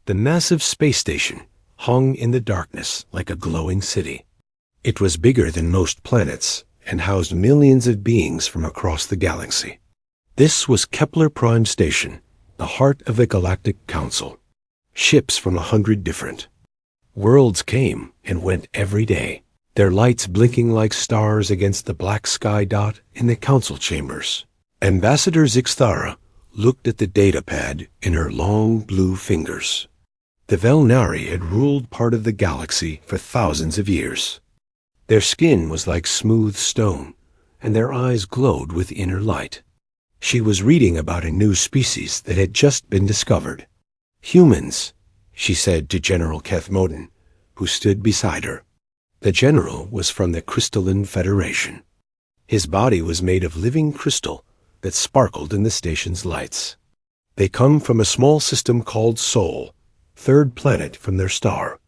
The massive space station hung in the darkness like a glowing city. It was bigger than most planets and housed millions of beings from across the galaxy. This was Kepler Prime Station, the heart of the Galactic Council. Ships from 100 different worlds came and went every day, their lights blinking like stars against the black sky dot in the council chambers. Ambassador Zixthara looked at the data pad in her long blue fingers. The Velnari had ruled part of the galaxy for thousands of years. Their skin was like smooth stone, and their eyes glowed with inner light. She was reading about a new species that had just been discovered. Humans, she said to General Kethmodin, who stood beside her. The general was from the Crystalline Federation. His body was made of living crystal that sparkled in the station's lights. They come from a small system called Sol, third planet from their star.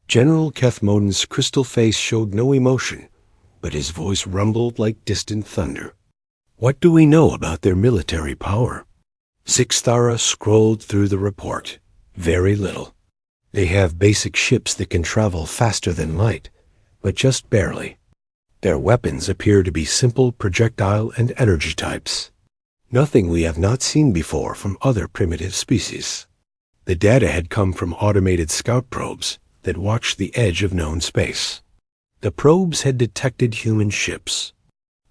General Kethmodin's crystal face showed no emotion, but his voice rumbled like distant thunder. What do we know about their military power? Zixthara scrolled through the report. Very little. They have basic ships that can travel faster than light, but just barely. Their weapons appear to be simple projectile and energy types. Nothing we have not seen before from other primitive species. The data had come from automated scout probes that watched the edge of known space. The probes had detected human ships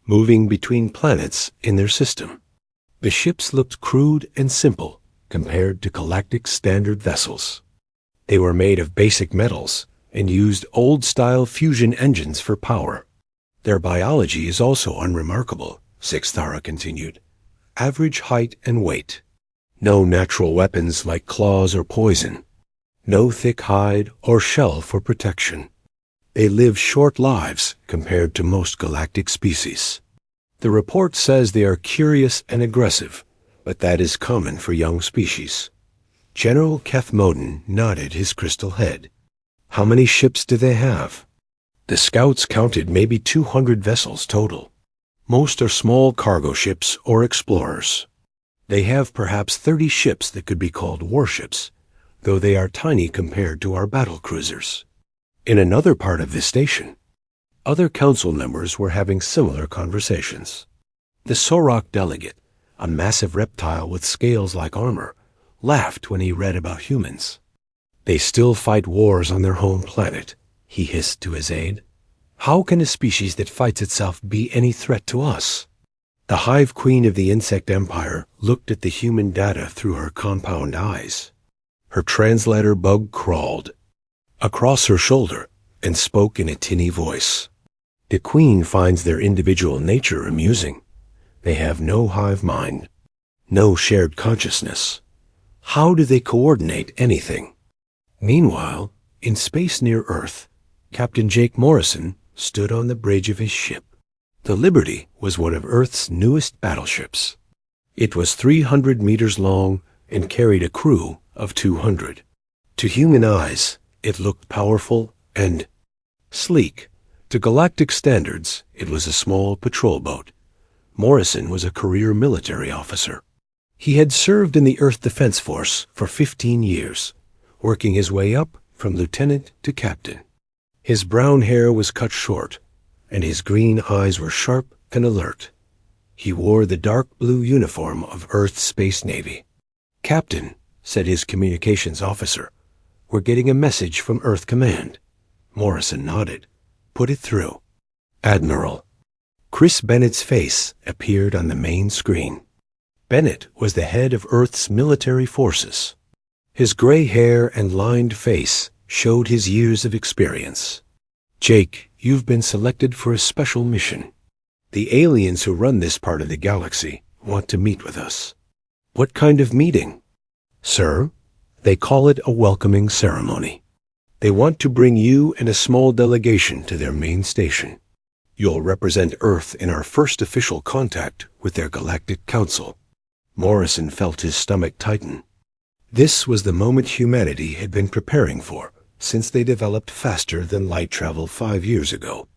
moving between planets in their system. The ships looked crude and simple compared to Galactic standard vessels. They were made of basic metals and used old-style fusion engines for power. Their biology is also unremarkable, Zixthara continued. Average height and weight. No natural weapons like claws or poison. No thick hide or shell for protection. They live short lives compared to most galactic species. The report says they are curious and aggressive, but that is common for young species. General Kethmodin nodded his crystal head. How many ships do they have? The scouts counted maybe 200 vessels total. Most are small cargo ships or explorers. They have perhaps 30 ships that could be called warships, though they are tiny compared to our battle cruisers. In another part of the station, other council members were having similar conversations. The Sorok delegate, a massive reptile with scales like armor, laughed when he read about humans. They still fight wars on their home planet, he hissed to his aide. How can a species that fights itself be any threat to us? The hive queen of the insect empire looked at the human data through her compound eyes. Her translator bug crawled across her shoulder and spoke in a tinny voice. The queen finds their individual nature amusing. They have no hive mind, no shared consciousness. How do they coordinate anything? Meanwhile, in space near Earth, Captain Jake Morrison stood on the bridge of his ship. The Liberty was one of Earth's newest battleships. It was 300 meters long and carried a crew of 200. To human eyes, it looked powerful and sleek. To galactic standards, it was a small patrol boat. Morrison was a career military officer. He had served in the Earth Defense Force for 15 years, working his way up from lieutenant to captain. His brown hair was cut short, and his green eyes were sharp and alert. He wore the dark blue uniform of Earth's Space Navy. "Captain," said his communications officer, "we're getting a message from Earth Command." Morrison nodded. "Put it through." "Admiral." Chris Bennett's face appeared on the main screen. Bennett was the head of Earth's military forces. His gray hair and lined face showed his years of experience. "Jake, you've been selected for a special mission. The aliens who run this part of the galaxy want to meet with us." "What kind of meeting?" "Sir, they call it a welcoming ceremony. They want to bring you and a small delegation to their main station. You'll represent Earth in our first official contact with their Galactic Council." Morrison felt his stomach tighten. This was the moment humanity had been preparing for since they developed faster than light travel 5 years ago.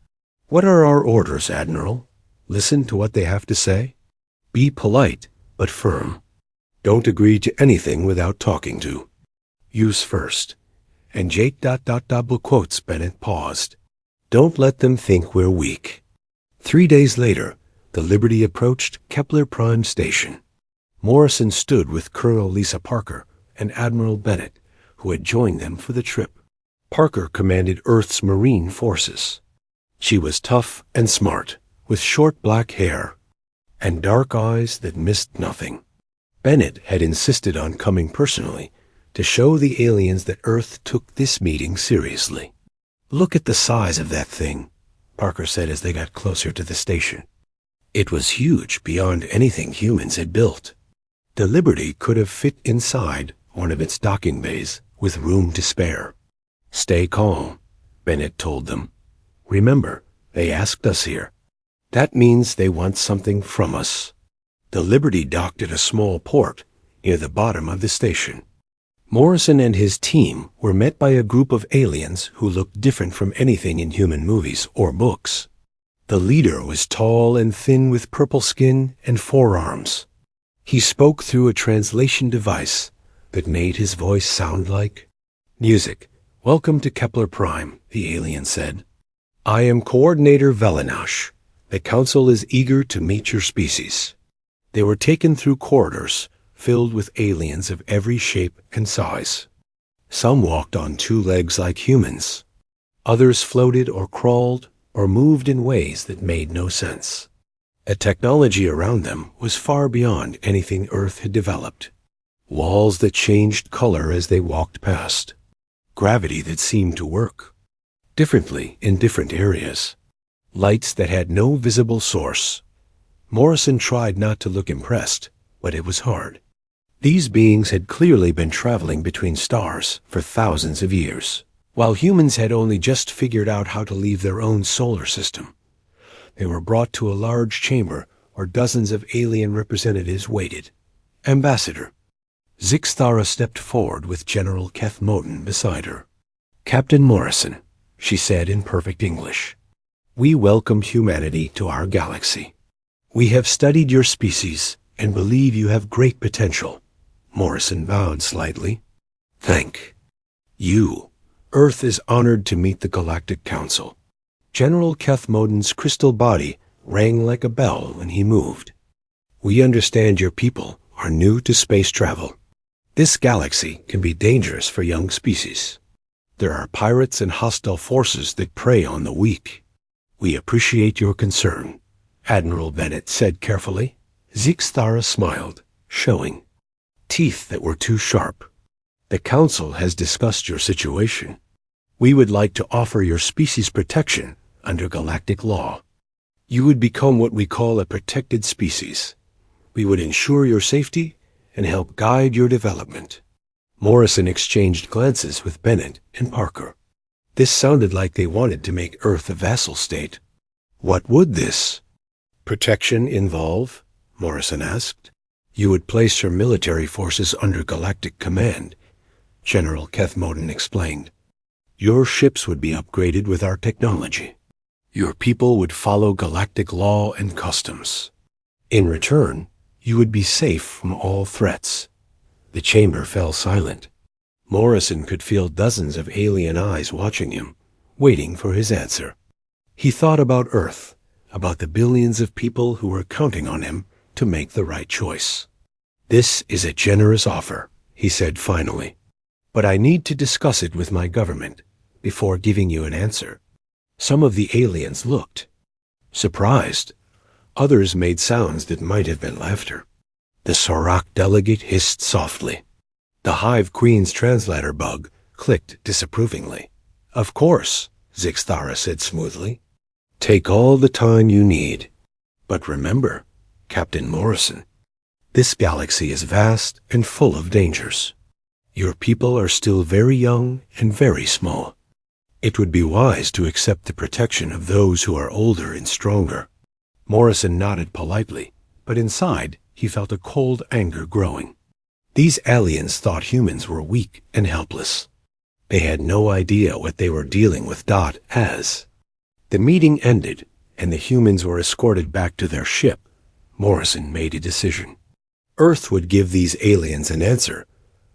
"What are our orders, Admiral?" "Listen to what they have to say. Be polite, but firm. Don't agree to anything without talking to." Use first. And Jake ... quotes Bennett paused. Don't let them think we're weak. 3 days later, the Liberty approached Kepler Prime Station. Morrison stood with Colonel Lisa Parker and Admiral Bennett, who had joined them for the trip. Parker commanded Earth's Marine Forces. She was tough and smart, with short black hair and dark eyes that missed nothing. Bennett had insisted on coming personally to show the aliens that Earth took this meeting seriously. Look at the size of that thing, Parker said as they got closer to the station. It was huge beyond anything humans had built. The Liberty could have fit inside one of its docking bays with room to spare. Stay calm, Bennett told them. Remember, they asked us here. That means they want something from us. The Liberty docked at a small port near the bottom of the station. Morrison and his team were met by a group of aliens who looked different from anything in human movies or books. The leader was tall and thin with purple skin and forearms. He spoke through a translation device that made his voice sound like music. Welcome to Kepler Prime, the alien said. I am Coordinator Velinash. The Council is eager to meet your species. They were taken through corridors filled with aliens of every shape and size. Some walked on 2 legs like humans. Others floated or crawled or moved in ways that made no sense. The technology around them was far beyond anything Earth had developed. Walls that changed color as they walked past. Gravity that seemed to work differently in different areas. Lights that had no visible source. Morrison tried not to look impressed, but it was hard. These beings had clearly been traveling between stars for thousands of years, while humans had only just figured out how to leave their own solar system. They were brought to a large chamber where dozens of alien representatives waited. Ambassador. Zixthara stepped forward with General Keth Moten beside her. Captain Morrison, she said in perfect English. We welcome humanity to our galaxy. We have studied your species and believe you have great potential. Morrison bowed slightly. Thank you. Earth is honored to meet the Galactic Council. General Keth Moten's crystal body rang like a bell when he moved. We understand your people are new to space travel. This galaxy can be dangerous for young species. There are pirates and hostile forces that prey on the weak. We appreciate your concern, Admiral Bennett said carefully. Zixthara smiled, showing teeth that were too sharp. The Council has discussed your situation. We would like to offer your species protection under galactic law. You would become what we call a protected species. We would ensure your safety and help guide your development. Morrison exchanged glances with Bennett and Parker. This sounded like they wanted to make Earth a vassal state. What would this protection involve? Morrison asked. You would place your military forces under galactic command, General Keth Moten explained. Your ships would be upgraded with our technology. Your people would follow galactic law and customs. In return, you would be safe from all threats. The chamber fell silent. Morrison could feel dozens of alien eyes watching him, waiting for his answer. He thought about Earth, about the billions of people who were counting on him to make the right choice. This is a generous offer, he said finally, but I need to discuss it with my government before giving you an answer. Some of the aliens looked surprised. Others made sounds that might have been laughter. The Sorak delegate hissed softly. The Hive Queen's translator bug clicked disapprovingly. Of course, Zixthara said smoothly. Take all the time you need. But remember, Captain Morrison, this galaxy is vast and full of dangers. Your people are still very young and very small. It would be wise to accept the protection of those who are older and stronger. Morrison nodded politely, but inside he felt a cold anger growing. These aliens thought humans were weak and helpless. They had no idea what they were dealing with. As the meeting ended and the humans were escorted back to their ship, Morrison made a decision. Earth would give these aliens an answer,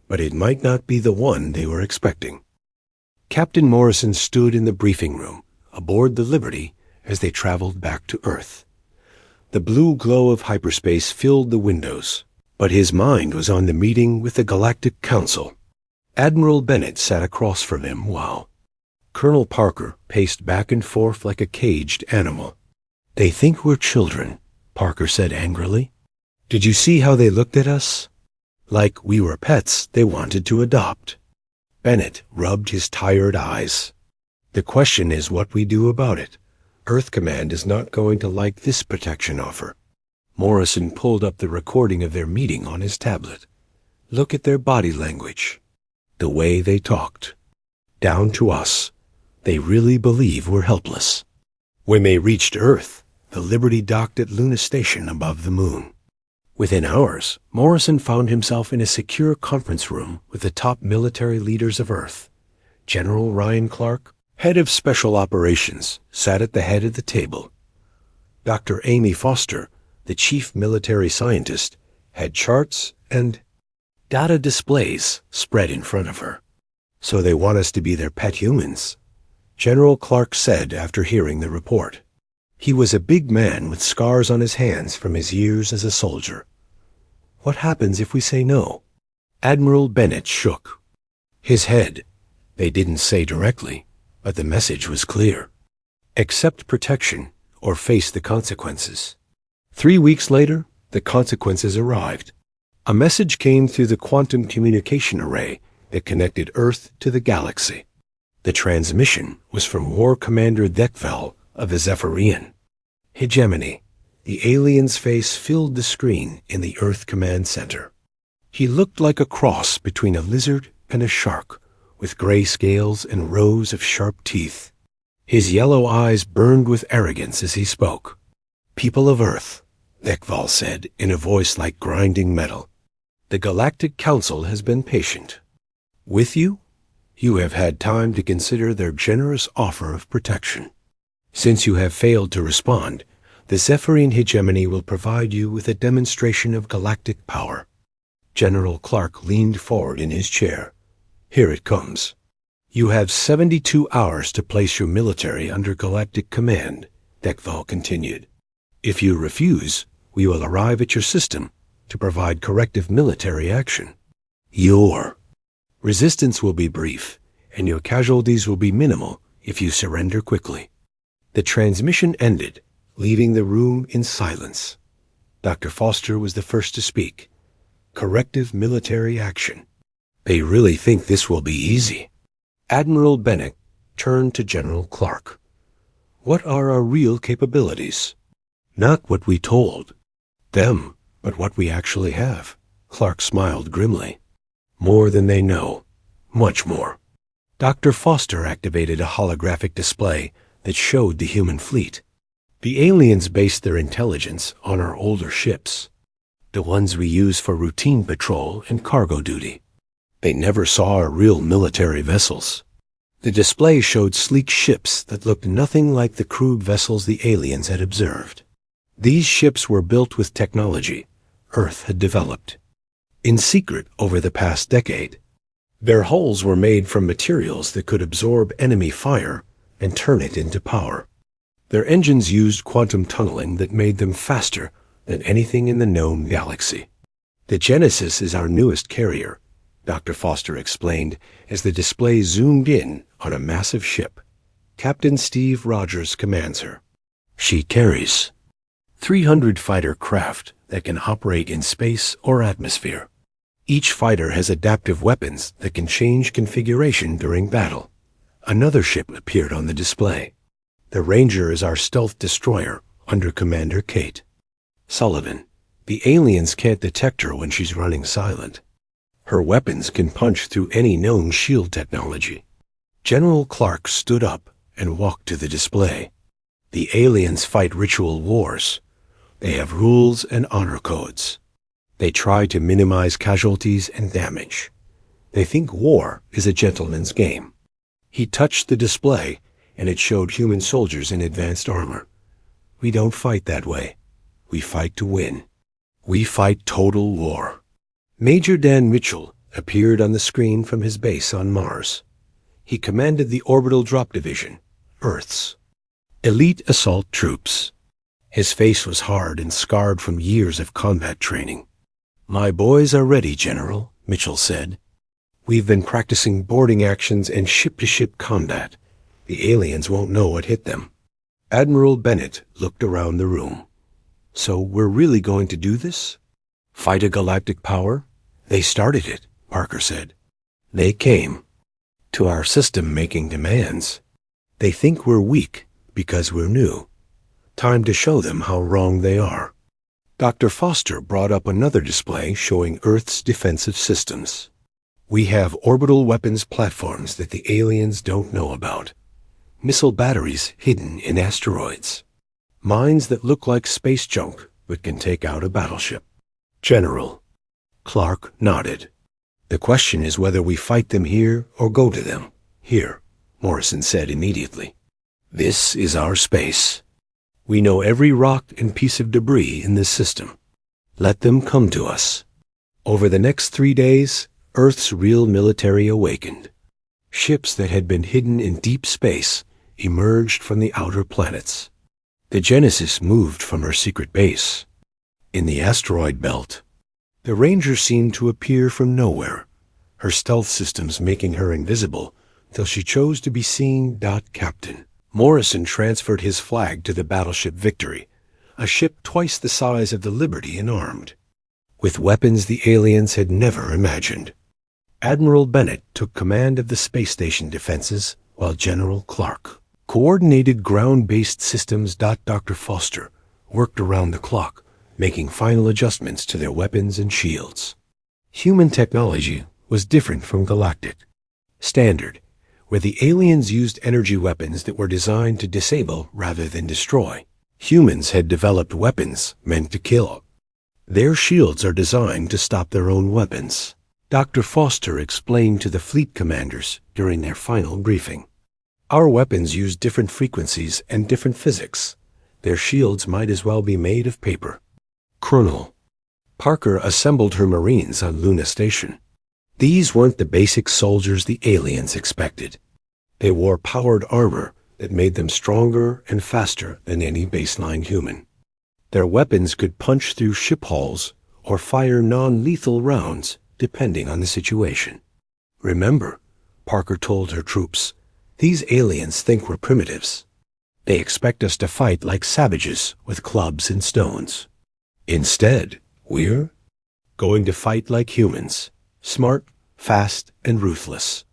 but it might not be the one they were expecting. Captain Morrison stood in the briefing room aboard the Liberty as they traveled back to Earth. The blue glow of hyperspace filled the windows, but his mind was on the meeting with the Galactic Council. Admiral Bennett sat across from him while Colonel Parker paced back and forth like a caged animal. "They think we're children," Parker said angrily. "Did you see how they looked at us? Like we were pets they wanted to adopt." Bennett rubbed his tired eyes. "The question is what we do about it. Earth Command is not going to like this protection offer." Morrison pulled up the recording of their meeting on his tablet. "Look at their body language. The way they talked. Down to us. They really believe we're helpless." When they reached Earth, the Liberty docked at Luna Station above the moon. Within hours, Morrison found himself in a secure conference room with the top military leaders of Earth. General Ryan Clark, head of Special Operations, sat at the head of the table. Dr. Amy Foster, the chief military scientist, had charts and data displays spread in front of her. "So they want us to be their pet humans," General Clark said after hearing the report. He was a big man with scars on his hands from his years as a soldier. "What happens if we say no?" Admiral Bennett shook his head. They didn't say directly, but the message was clear. Accept protection or face the consequences. 3 weeks later, the consequences arrived. A message came through the quantum communication array that connected Earth to the galaxy. The transmission was from War Commander Dekvel of the Zephyrian Hegemony. The alien's face filled the screen in the Earth Command Center. He looked like a cross between a lizard and a shark, with gray scales and rows of sharp teeth. His yellow eyes burned with arrogance as he spoke. "People of Earth," Dekval said in a voice like grinding metal, "the Galactic Council has been patient. With you, you have had time to consider their generous offer of protection. Since you have failed to respond, the Zephyrian Hegemony will provide you with a demonstration of galactic power." General Clark leaned forward in his chair. "Here it comes. You have 72 hours to place your military under galactic command," Dekval continued. "If you refuse, we will arrive at your system to provide corrective military action. Your resistance will be brief, and your casualties will be minimal if you surrender quickly." The transmission ended, leaving the room in silence. Dr. Foster was the first to speak. "Corrective military action. They really think this will be easy." Admiral Bennett turned to General Clark. "What are our real capabilities? Not what we told them, but what we actually have." Clark smiled grimly. "More than they know. Much more." Dr. Foster activated a holographic display that showed the human fleet. "The aliens based their intelligence on our older ships, the ones we use for routine patrol and cargo duty. They never saw our real military vessels." The display showed sleek ships that looked nothing like the crude vessels the aliens had observed. These ships were built with technology Earth had developed in secret over the past decade. Their hulls were made from materials that could absorb enemy fire and turn it into power. Their engines used quantum tunneling that made them faster than anything in the known galaxy. "The Genesis is our newest carrier," Dr. Foster explained as the display zoomed in on a massive ship. "Captain Steve Rogers commands her. She carries 300 fighter craft that can operate in space or atmosphere. Each fighter has adaptive weapons that can change configuration during battle." Another ship appeared on the display. "The Ranger is our stealth destroyer under Commander Kate Sullivan. The aliens can't detect her when she's running silent. Her weapons can punch through any known shield technology." General Clark stood up and walked to the display. "The aliens fight ritual wars. They have rules and honor codes. They try to minimize casualties and damage. They think war is a gentleman's game." He touched the display, and it showed human soldiers in advanced armor. "We don't fight that way. We fight to win. We fight total war." Major Dan Mitchell, appeared on the screen from his base on Mars. He commanded the Orbital Drop Division, Earth's elite assault troops. His face was hard and scarred from years of combat training. "My boys are ready, General," Mitchell said. "We've been practicing boarding actions and ship-to-ship combat. The aliens won't know what hit them." Admiral Bennett looked around the room. "So we're really going to do this? Fight a galactic power? They started it," Parker said. "They came to our system making demands. They think we're weak because we're new. Time to show them how wrong they are." Dr. Foster brought up another display showing Earth's defensive systems. "We have orbital weapons platforms that the aliens don't know about. Missile batteries hidden in asteroids. Mines that look like space junk but can take out a battleship." General Clark nodded. "The question is whether we fight them here or go to them." "Here," Morrison said immediately. "This is our space. We know every rock and piece of debris in this system. Let them come to us." Over the next 3 days, Earth's real military awakened. Ships that had been hidden in deep space emerged from the outer planets. The Genesis moved from her secret base in the asteroid belt. The Ranger seemed to appear from nowhere, her stealth systems making her invisible till she chose to be seen. Captain Morrison transferred his flag to the battleship Victory, a ship twice the size of the Liberty and armed, with weapons the aliens had never imagined. Admiral Bennett took command of the space station defenses, while General Clark coordinated ground-based systems. Dr. Foster worked around the clock, making final adjustments to their weapons and shields. Human technology was different from galactic standard, where the aliens used energy weapons that were designed to disable rather than destroy. Humans had developed weapons meant to kill. Their shields are designed to stop their own weapons. Dr. Foster explained to the fleet commanders during their final briefing. "Our weapons use different frequencies and different physics. Their shields might as well be made of paper." Colonel Parker assembled her Marines on Luna Station. These weren't the basic soldiers the aliens expected. They wore powered armor that made them stronger and faster than any baseline human. Their weapons could punch through ship hulls or fire non-lethal rounds, depending on the situation. "Remember," Parker told her troops, "these aliens think we're primitives. They expect us to fight like savages with clubs and stones. Instead, we're going to fight like humans, smart, fast, and ruthless."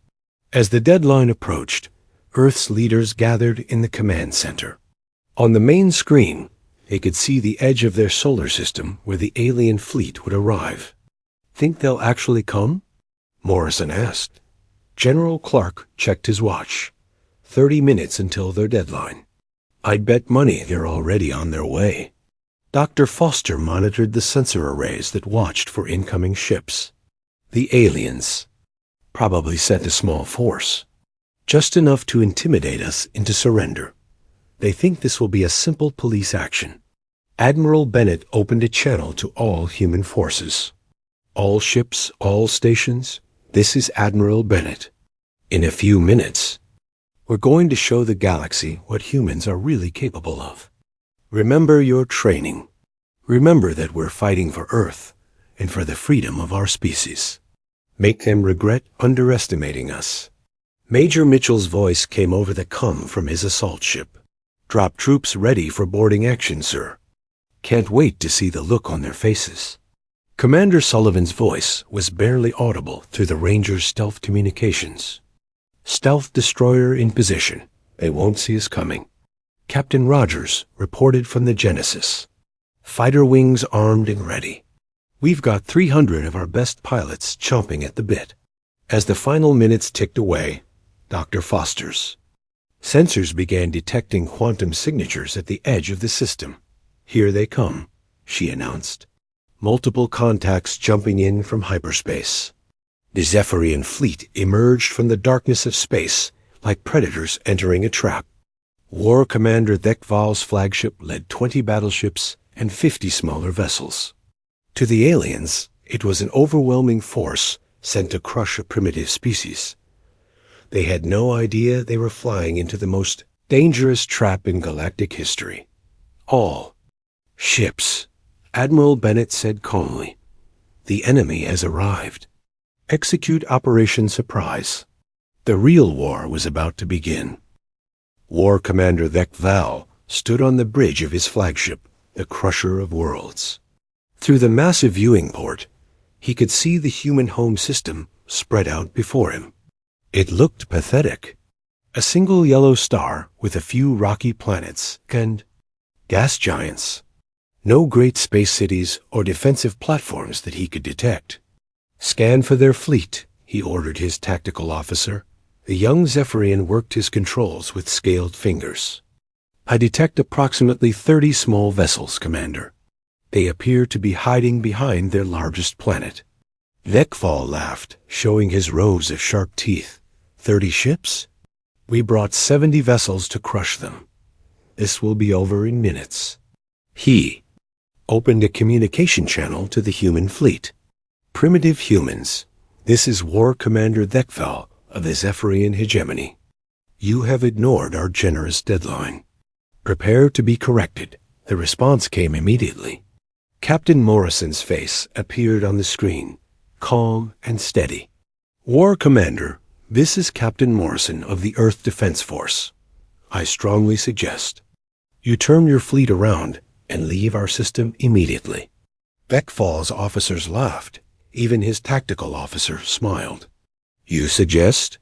As the deadline approached, Earth's leaders gathered in the command center. On the main screen, they could see the edge of their solar system where the alien fleet would arrive. "Think they'll actually come?" Morrison asked. General Clark checked his watch. 30 minutes until their deadline. "I'd bet money they're already on their way." Dr. Foster monitored the sensor arrays that watched for incoming ships. The aliens probably sent a small force, just enough to intimidate us into surrender. They think this will be a simple police action. Admiral Bennett opened a channel to all human forces. "All ships, all stations, this is Admiral Bennett. In a few minutes, we're going to show the galaxy what humans are really capable of. Remember your training. Remember that we're fighting for Earth and for the freedom of our species. Make them regret underestimating us." Major Mitchell's voice came over the comm from his assault ship. "Drop troops ready for boarding action, sir. Can't wait to see the look on their faces." Commander Sullivan's voice was barely audible through the Ranger's stealth communications. "Stealth destroyer in position. They won't see us coming." Captain Rogers reported from the Genesis. "Fighter wings armed and ready. We've got 300 of our best pilots chomping at the bit." As the final minutes ticked away, Dr. Foster's sensors began detecting quantum signatures at the edge of the system. "Here they come," she announced. Multiple contacts jumping in from hyperspace. The Zephyrian fleet emerged from the darkness of space like predators entering a trap. War Commander Thekval's flagship led 20 battleships and 50 smaller vessels. To the aliens, it was an overwhelming force sent to crush a primitive species. They had no idea they were flying into the most dangerous trap in galactic history. All ships, Admiral Bennett said calmly. The enemy has arrived. Execute Operation Surprise. The real war was about to begin. War Commander Vec Val stood on the bridge of his flagship, the Crusher of Worlds. Through the massive viewing port, he could see the human home system spread out before him. It looked pathetic. A single yellow star with a few rocky planets and gas giants. No great space cities or defensive platforms that he could detect. Scan for their fleet, he ordered his tactical officer. The young Zephyrian worked his controls with scaled fingers. I detect approximately 30 small vessels, Commander. They appear to be hiding behind their largest planet. Vekval laughed, showing his rows of sharp teeth. 30 ships? We brought 70 vessels to crush them. This will be over in minutes. He opened a communication channel to the human fleet. Primitive humans, this is War Commander Vekval of the Zephyrian hegemony. You have ignored our generous deadline. Prepare to be corrected. The response came immediately. Captain Morrison's face appeared on the screen, calm and steady. War Commander, this is Captain Morrison of the Earth Defense Force. I strongly suggest you turn your fleet around and leave our system immediately. Vekval's officers laughed. Even his tactical officer smiled. You suggest?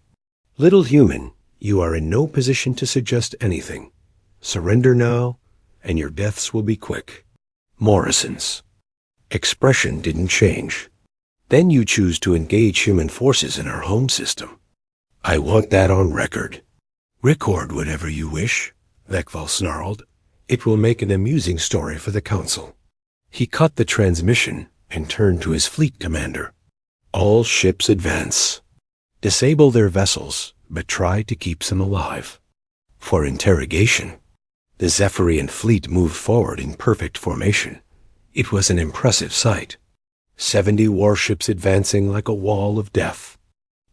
Little human, you are in no position to suggest anything. Surrender now, and your deaths will be quick. Morrison's expression didn't change. Then you choose to engage human forces in our home system. I want that on record. Record whatever you wish, Vekval snarled. It will make an amusing story for the Council. He cut the transmission and turned to his fleet commander. All ships advance. Disable their vessels, but try to keep them alive. For interrogation. The Zephyrian fleet moved forward in perfect formation. It was an impressive sight. 70 warships advancing like a wall of death.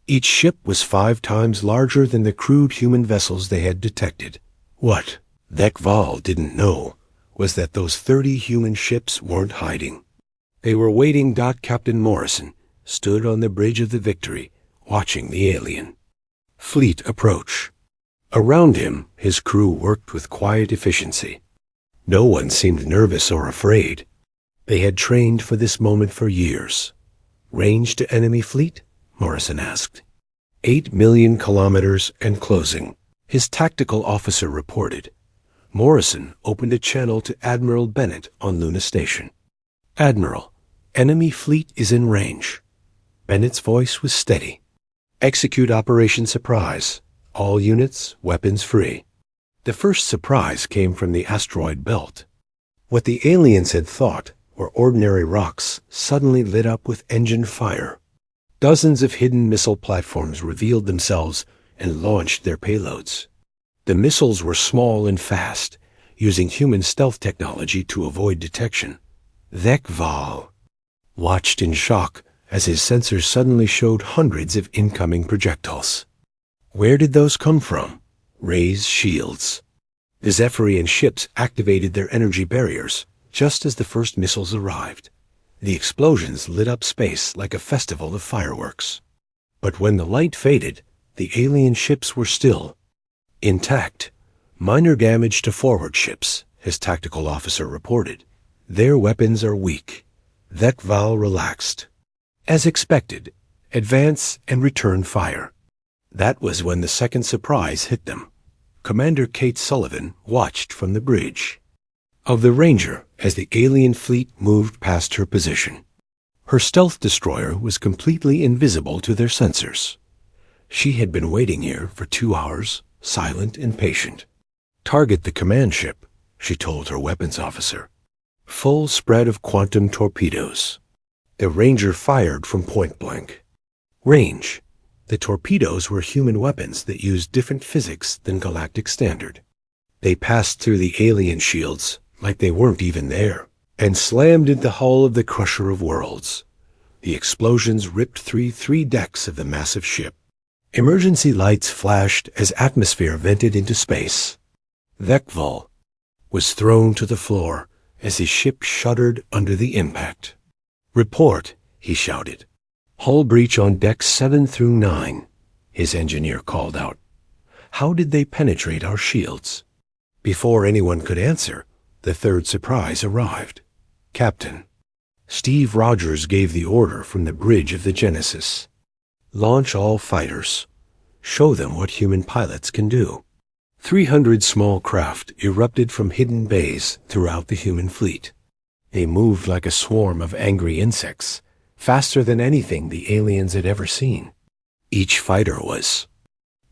Each ship was 5 times larger than the crude human vessels they had detected. What Vekval didn't know was that those 30 human ships weren't hiding. They were waiting. Captain Morrison stood on the bridge of the Victory, watching the alien fleet approach. Around him, his crew worked with quiet efficiency. No one seemed nervous or afraid. They had trained for this moment for years. Range to enemy fleet? Morrison asked. 8 million kilometers and closing, his tactical officer reported. Morrison opened a channel to Admiral Bennett on Luna Station. Admiral, enemy fleet is in range. Bennett's voice was steady. Execute Operation Surprise. All units, weapons free. The first surprise came from the asteroid belt. What the aliens had thought were ordinary rocks suddenly lit up with engine fire. Dozens of hidden missile platforms revealed themselves and launched their payloads. The missiles were small and fast, using human stealth technology to avoid detection. Vekval watched in shock as his sensors suddenly showed hundreds of incoming projectiles. Where did those come from? Ray's shields. The Zephyrian ships activated their energy barriers just as the first missiles arrived. The explosions lit up space like a festival of fireworks. But when the light faded, the alien ships were still intact. Minor damage to forward ships, his tactical officer reported. Their weapons are weak. Vekval relaxed. As expected, advance and return fire. That was when the second surprise hit them. Commander Kate Sullivan watched from the bridge of the Ranger as the alien fleet moved past her position. Her stealth destroyer was completely invisible to their sensors. She had been waiting here for 2 hours, silent and patient. Target the command ship, she told her weapons officer. Full spread of quantum torpedoes. The Ranger fired from point blank range. The torpedoes were human weapons that used different physics than galactic standard. They passed through the alien shields like they weren't even there, and slammed into the hull of the Crusher of Worlds. The explosions ripped through 3 decks of the massive ship. Emergency lights flashed as atmosphere vented into space. Vekval was thrown to the floor as his ship shuddered under the impact. "Report," he shouted. "Hull breach on decks 7 through 9, his engineer called out. "How did they penetrate our shields?" Before anyone could answer, the third surprise arrived. "Captain." Steve Rogers gave the order from the bridge of the Genesis. "Launch all fighters. Show them what human pilots can do." 300 small craft erupted from hidden bays throughout the human fleet. They moved like a swarm of angry insects, faster than anything the aliens had ever seen. Each fighter was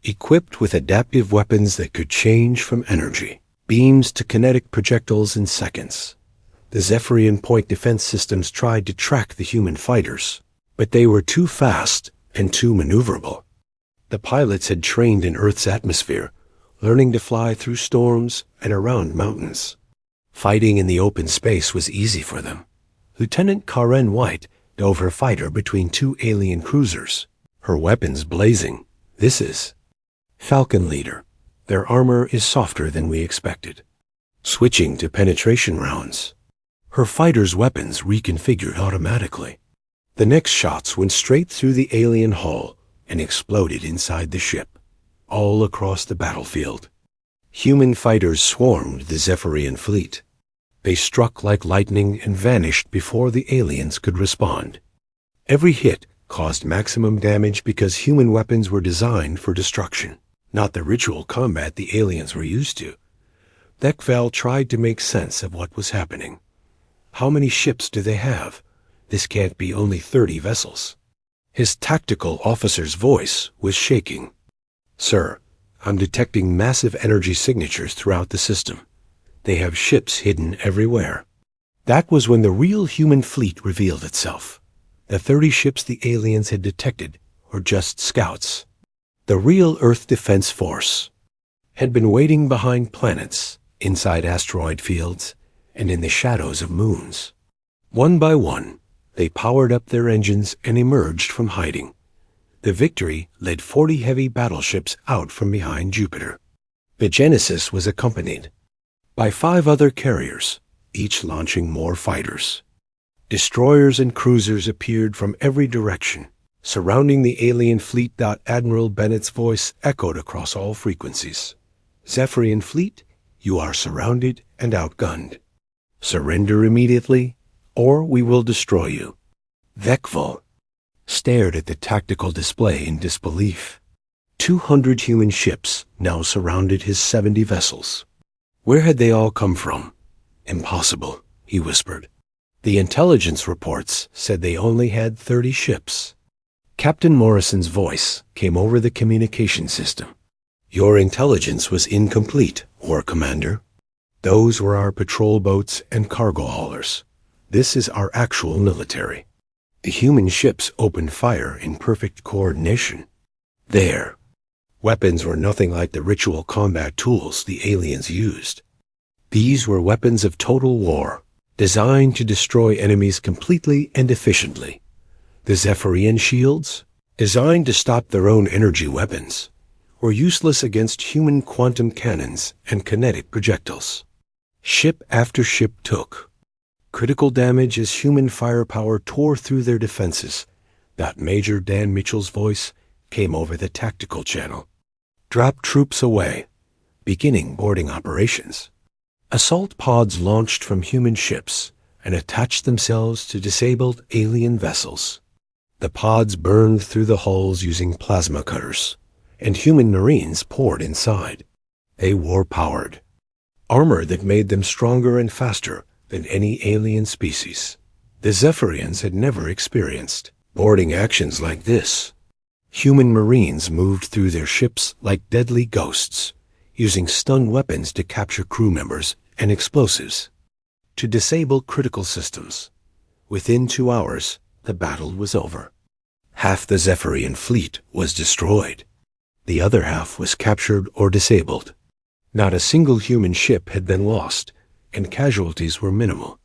equipped with adaptive weapons that could change from energy beams to kinetic projectiles in seconds. The Zephyrian point defense systems tried to track the human fighters, but they were too fast and too maneuverable. The pilots had trained in Earth's atmosphere, learning to fly through storms and around mountains. Fighting in the open space was easy for them. Lieutenant Karen White dove her fighter between 2 alien cruisers, her weapons blazing. "This is Falcon Leader. Their armor is softer than we expected." Switching to penetration rounds, her fighter's weapons reconfigured automatically. The next shots went straight through the alien hull and exploded inside the ship, all across the battlefield. Human fighters swarmed the Zephyrian fleet. They struck like lightning and vanished before the aliens could respond. Every hit caused maximum damage because human weapons were designed for destruction, not the ritual combat the aliens were used to. Vekval tried to make sense of what was happening. How many ships do they have? This can't be only 30 vessels. His tactical officer's voice was shaking. "Sir, I'm detecting massive energy signatures throughout the system. They have ships hidden everywhere." That was when the real human fleet revealed itself. The 30 ships the aliens had detected were just scouts. The real Earth Defense Force had been waiting behind planets, inside asteroid fields, and in the shadows of moons. One by one, they powered up their engines and emerged from hiding. The Victory led 40 heavy battleships out from behind Jupiter. The Genesis was accompanied by 5 other carriers, each launching more fighters. Destroyers and cruisers appeared from every direction, surrounding the alien fleet. Admiral Bennett's voice echoed across all frequencies. "Zephyrian fleet, you are surrounded and outgunned. Surrender immediately, or we will destroy you." Vekval stared at the tactical display in disbelief. 200 human ships now surrounded his 70 vessels. Where had they all come from? "Impossible," he whispered. The intelligence reports said they only had 30 ships. Captain Morrison's voice came over the communication system. "Your intelligence was incomplete, War Commander. Those were our patrol boats and cargo haulers. This is our actual military." The human ships opened fire in perfect coordination. Their weapons were nothing like the ritual combat tools the aliens used. These were weapons of total war, designed to destroy enemies completely and efficiently. The Zephyrian shields, designed to stop their own energy weapons, were useless against human quantum cannons and kinetic projectiles. Ship after ship took critical damage as human firepower tore through their defenses. That Major Dan Mitchell's voice came over the tactical channel. "Drop troops away. Beginning boarding operations." Assault pods launched from human ships and attached themselves to disabled alien vessels. The pods burned through the hulls using plasma cutters, and human Marines poured inside. They wore powered armor that made them stronger and faster than any alien species. The Zephyrians had never experienced boarding actions like this. Human Marines moved through their ships like deadly ghosts, using stun weapons to capture crew members and explosives to disable critical systems. Within 2 hours, the battle was over. Half the Zephyrian fleet was destroyed. The other half was captured or disabled. Not a single human ship had been lost, and casualties were minimal.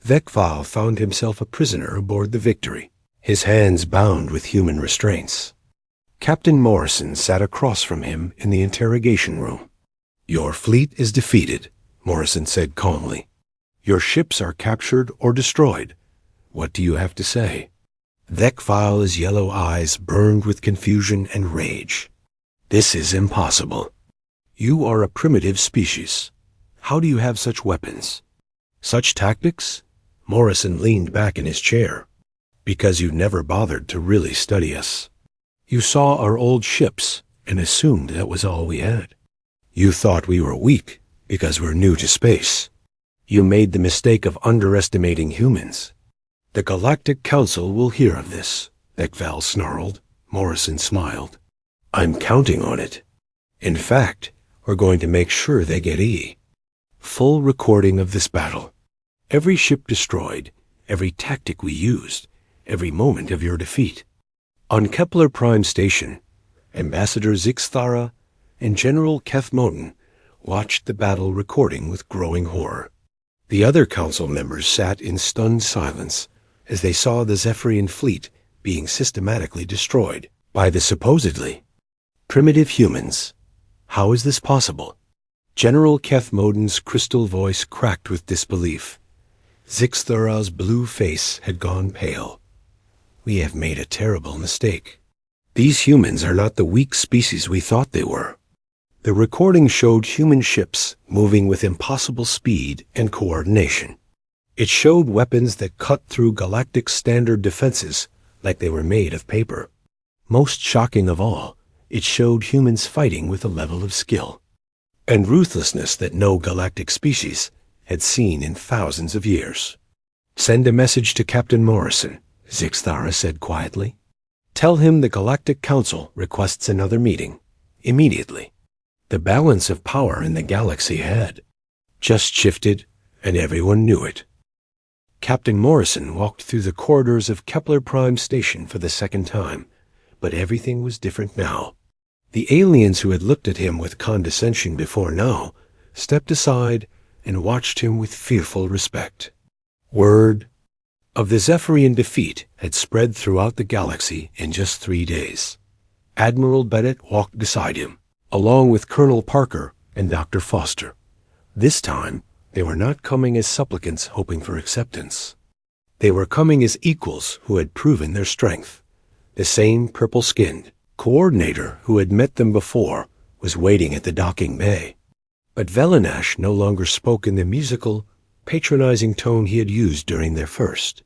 Vekval found himself a prisoner aboard the Victory, his hands bound with human restraints. Captain Morrison sat across from him in the interrogation room. "Your fleet is defeated," Morrison said calmly. "Your ships are captured or destroyed. What do you have to say?" Vekvil's yellow eyes burned with confusion and rage. "This is impossible. You are a primitive species. How do you have such weapons? Such tactics?" Morrison leaned back in his chair. "Because you never bothered to really study us. You saw our old ships and assumed that was all we had. You thought we were weak because we're new to space. You made the mistake of underestimating humans. The Galactic Council will hear of this," Vekvil snarled. Morrison smiled. "I'm counting on it. In fact, we're going to make sure they get full recording of this battle. Every ship destroyed, every tactic we used, every moment of your defeat. On Kepler Prime Station, Ambassador Zixthara and General Kethmoden watched the battle recording with growing horror. The other council members sat in stunned silence as they saw the Zephyrian fleet being systematically destroyed by the supposedly primitive humans. How is this possible? General Kethmoden's crystal voice cracked with disbelief. Zixthara's blue face had gone pale. "We have made a terrible mistake. These humans are not the weak species we thought they were." The recording showed human ships moving with impossible speed and coordination. It showed weapons that cut through galactic standard defenses like they were made of paper. Most shocking of all, it showed humans fighting with a level of skill and ruthlessness that no galactic species had seen in thousands of years. "Send a message to Captain Morrison," Zixthara said quietly. "Tell him the Galactic Council requests another meeting, immediately." The balance of power in the galaxy had just shifted, and everyone knew it. Captain Morrison walked through the corridors of Kepler Prime Station for the second time, but everything was different now. The aliens who had looked at him with condescension before now stepped aside and watched him with fearful respect. Word of the Zephyrian defeat had spread throughout the galaxy in just 3 days. Admiral Bennett walked beside him, along with Colonel Parker and Dr. Foster. This time, they were not coming as supplicants hoping for acceptance. They were coming as equals who had proven their strength. The same purple-skinned coordinator who had met them before was waiting at the docking bay. But Velanash no longer spoke in the musical, patronizing tone he had used during their first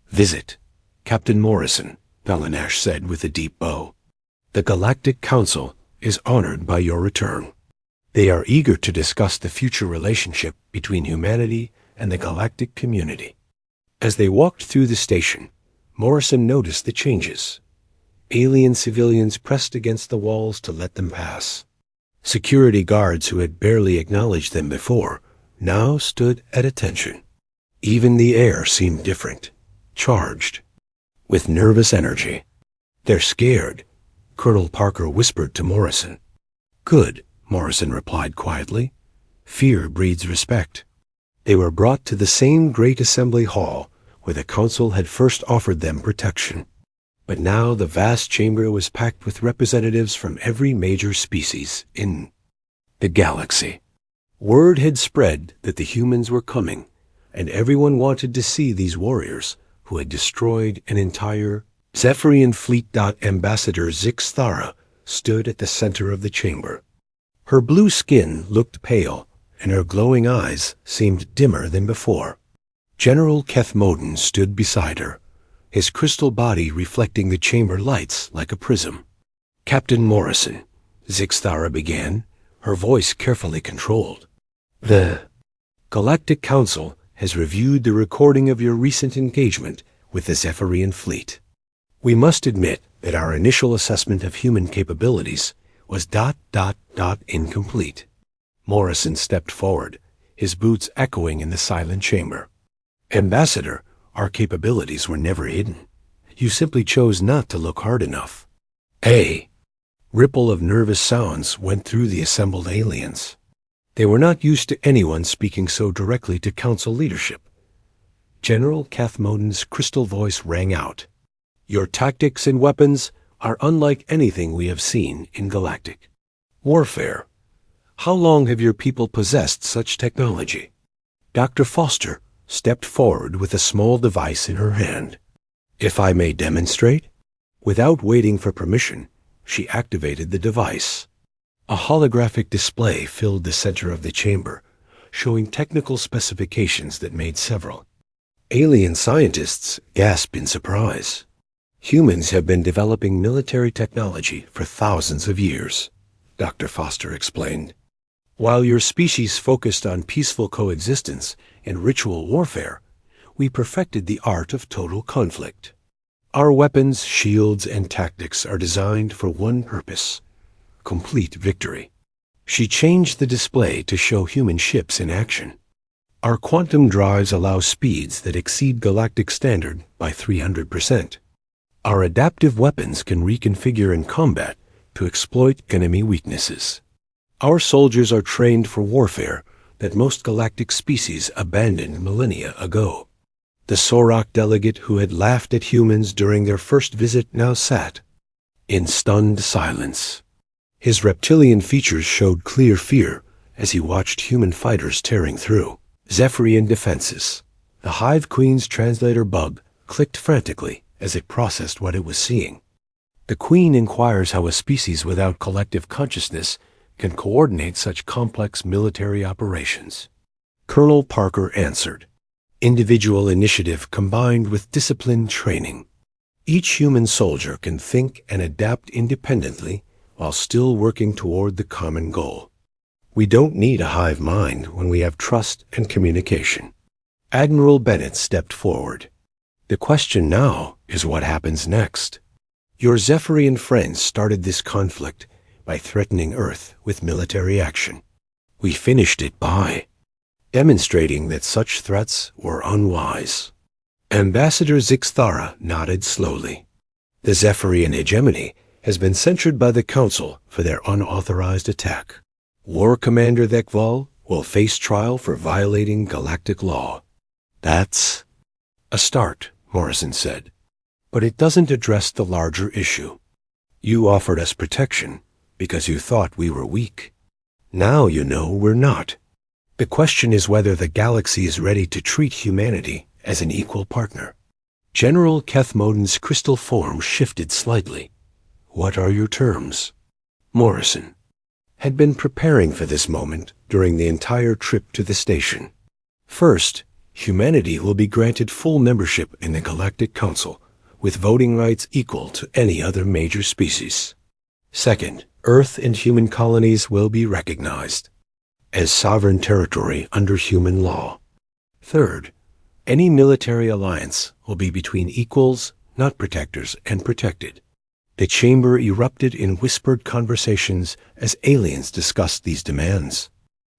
visit. "Captain Morrison," Velanash said with a deep bow, "the Galactic Council is honored by your return. They are eager to discuss the future relationship between humanity and the galactic community." As they walked through the station, Morrison noticed the changes. Alien civilians pressed against the walls to let them pass. Security guards who had barely acknowledged them before now stood at attention. Even the air seemed different, charged with nervous energy. "They're scared," Colonel Parker whispered to Morrison. "Good," Morrison replied quietly. "Fear breeds respect." They were brought to the same great assembly hall where the council had first offered them protection. But now the vast chamber was packed with representatives from every major species in the galaxy. Word had spread that the humans were coming, and everyone wanted to see these warriors who had destroyed an entire Zephyrian fleet. Ambassador Zixthara stood at the center of the chamber. Her blue skin looked pale, and her glowing eyes seemed dimmer than before. General Kethmoden stood beside her, his crystal body reflecting the chamber lights like a prism. "Captain Morrison," Zixthara began, her voice carefully controlled, "the Galactic Council has reviewed the recording of your recent engagement with the Zephyrian fleet. We must admit that our initial assessment of human capabilities was incomplete." Morrison stepped forward, his boots echoing in the silent chamber. "Ambassador, our capabilities were never hidden. You simply chose not to look hard enough." A ripple of nervous sounds went through the assembled aliens. They were not used to anyone speaking so directly to council leadership. General Kethmoden's crystal voice rang out. Your tactics and weapons are unlike anything we have seen in galactic warfare. How long have your people possessed such technology? Dr. Foster stepped forward with a small device in her hand. If I may demonstrate? Without waiting for permission, she activated the device. A holographic display filled the center of the chamber, showing technical specifications that made several alien scientists gasp in surprise. Humans have been developing military technology for thousands of years, Dr. Foster explained. While your species focused on peaceful coexistence and ritual warfare, we perfected the art of total conflict. Our weapons, shields, and tactics are designed for one purpose: complete victory. She changed the display to show human ships in action. Our quantum drives allow speeds that exceed galactic standard by 300%. Our adaptive weapons can reconfigure in combat to exploit enemy weaknesses. Our soldiers are trained for warfare that most galactic species abandoned millennia ago. The Sorok delegate who had laughed at humans during their first visit now sat in stunned silence. His reptilian features showed clear fear as he watched human fighters tearing through Zephyrian defenses. The Hive Queen's translator bug clicked frantically as it processed what it was seeing. The Queen inquires how a species without collective consciousness can coordinate such complex military operations. Colonel Parker answered, individual initiative combined with disciplined training. Each human soldier can think and adapt independently while still working toward the common goal. We don't need a hive mind when we have trust and communication. Admiral Bennett stepped forward. The question now is what happens next. Your Zephyrian friends started this conflict by threatening Earth with military action. We finished it by demonstrating that such threats were unwise. Ambassador Zixthara nodded slowly. The Zephyrian hegemony has been censured by the Council for their unauthorized attack. War Commander Thekval will face trial for violating galactic law. That's a start, Morrison said. But it doesn't address the larger issue. You offered us protection because you thought we were weak. Now you know we're not. The question is whether the galaxy is ready to treat humanity as an equal partner. General Kethmoden's crystal form shifted slightly. What are your terms? Morrison had been preparing for this moment during the entire trip to the station. First, humanity will be granted full membership in the Galactic Council, with voting rights equal to any other major species. Second, Earth and human colonies will be recognized as sovereign territory under human law. Third, any military alliance will be between equals, not protectors, and protected. The chamber erupted in whispered conversations as aliens discussed these demands.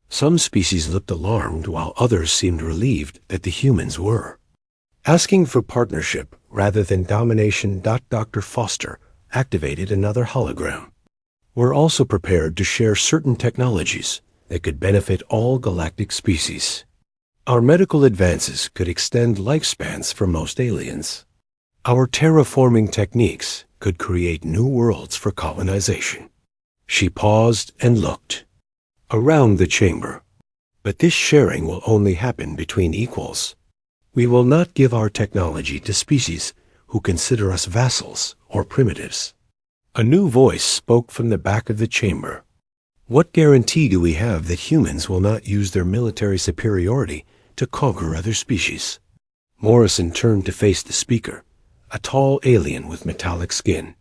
Some species looked alarmed while others seemed relieved that the humans were asking for partnership rather than domination. Dr. Foster activated another hologram. We're also prepared to share certain technologies that could benefit all galactic species. Our medical advances could extend lifespans for most aliens. Our terraforming techniques could create new worlds for colonization. She paused and looked around the chamber. But this sharing will only happen between equals. We will not give our technology to species who consider us vassals or primitives. A new voice spoke from the back of the chamber. What guarantee do we have that humans will not use their military superiority to conquer other species? Morrison turned to face the speaker, a tall alien with metallic skin.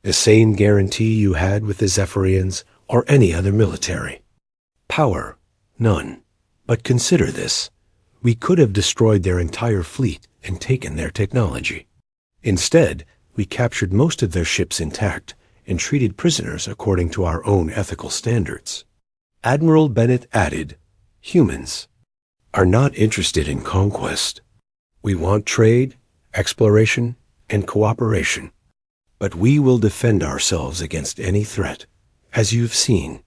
The same guarantee you had with the Zephyrians or any other military. Power, none. But consider this. We could have destroyed their entire fleet and taken their technology. Instead, we captured most of their ships intact and treated prisoners according to our own ethical standards. Admiral Bennett added, humans are not interested in conquest. We want trade, exploration, and cooperation. But we will defend ourselves against any threat, as you've seen.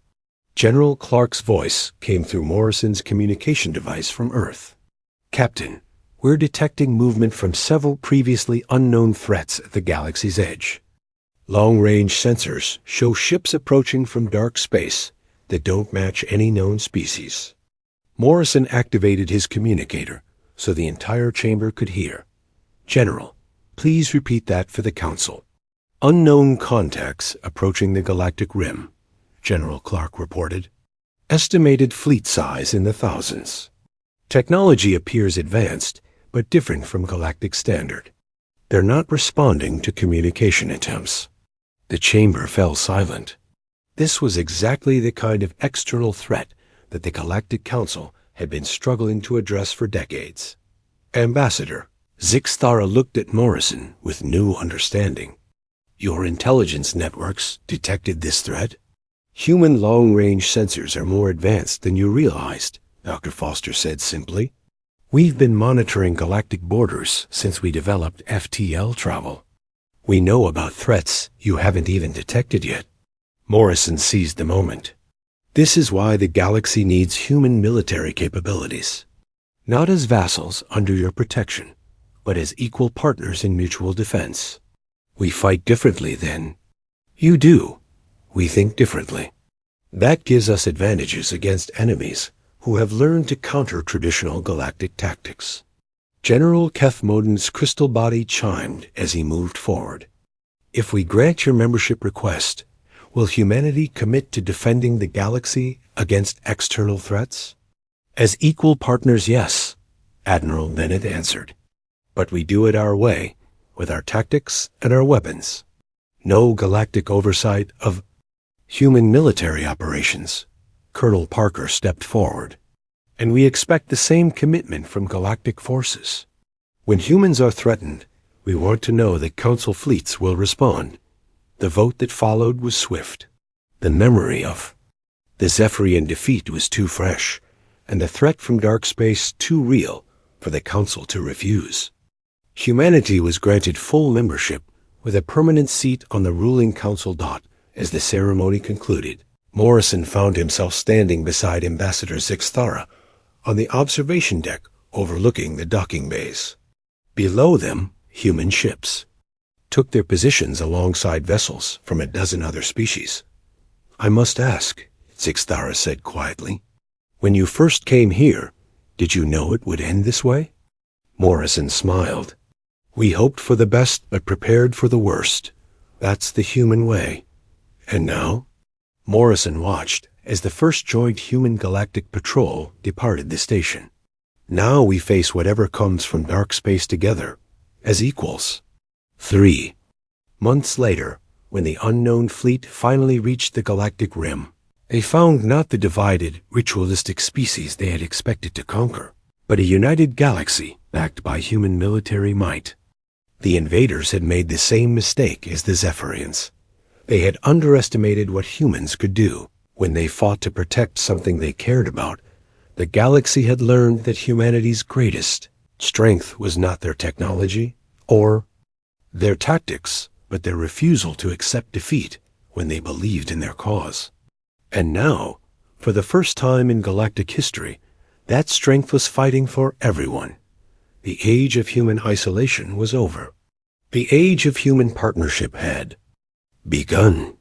General Clark's voice came through Morrison's communication device from Earth. Captain, we're detecting movement from several previously unknown threats at the galaxy's edge. Long-range sensors show ships approaching from dark space that don't match any known species. Morrison activated his communicator so the entire chamber could hear. General, please repeat that for the Council. Unknown contacts approaching the galactic rim, General Clark reported. Estimated fleet size in the thousands. Technology appears advanced, but different from galactic standard. They're not responding to communication attempts. The chamber fell silent. This was exactly the kind of external threat that the Galactic Council had been struggling to address for decades. Ambassador, Zixthara looked at Morrison with new understanding. Your intelligence networks detected this threat? Human long-range sensors are more advanced than you realized, Dr. Foster said simply. We've been monitoring galactic borders since we developed FTL travel. We know about threats you haven't even detected yet. Morrison seized the moment. This is why the galaxy needs human military capabilities. Not as vassals under your protection, but as equal partners in mutual defense. We fight differently then. You do. We think differently. That gives us advantages against enemies who have learned to counter traditional galactic tactics. General Kethmoden's crystal body chimed as he moved forward. If we grant your membership request, will humanity commit to defending the galaxy against external threats? As equal partners, yes, Admiral Bennett answered. But we do it our way, with our tactics and our weapons. No galactic oversight of human military operations. Colonel Parker stepped forward. And we expect the same commitment from galactic forces. When humans are threatened, we want to know that Council fleets will respond. The vote that followed was swift. The memory of the Zephyrian defeat was too fresh, and the threat from dark space too real for the Council to refuse. Humanity was granted full membership with a permanent seat on the ruling Council dot as the ceremony concluded. Morrison found himself standing beside Ambassador Zixthara on the observation deck overlooking the docking bays. Below them, human ships took their positions alongside vessels from a dozen other species. I must ask, Zixthara said quietly, when you first came here, did you know it would end this way? Morrison smiled. We hoped for the best but prepared for the worst. That's the human way. And now? Morrison watched as the first joint human galactic patrol departed the station. Now we face whatever comes from dark space together, as equals. 3 months later, when the unknown fleet finally reached the galactic rim, they found not the divided, ritualistic species they had expected to conquer, but a united galaxy backed by human military might. The invaders had made the same mistake as the Zephyrians. They had underestimated what humans could do. When they fought to protect something they cared about, the galaxy had learned that humanity's greatest strength was not their technology or their tactics, but their refusal to accept defeat when they believed in their cause. And now, for the first time in galactic history, that strength was fighting for everyone. The age of human isolation was over. The age of human partnership had begun.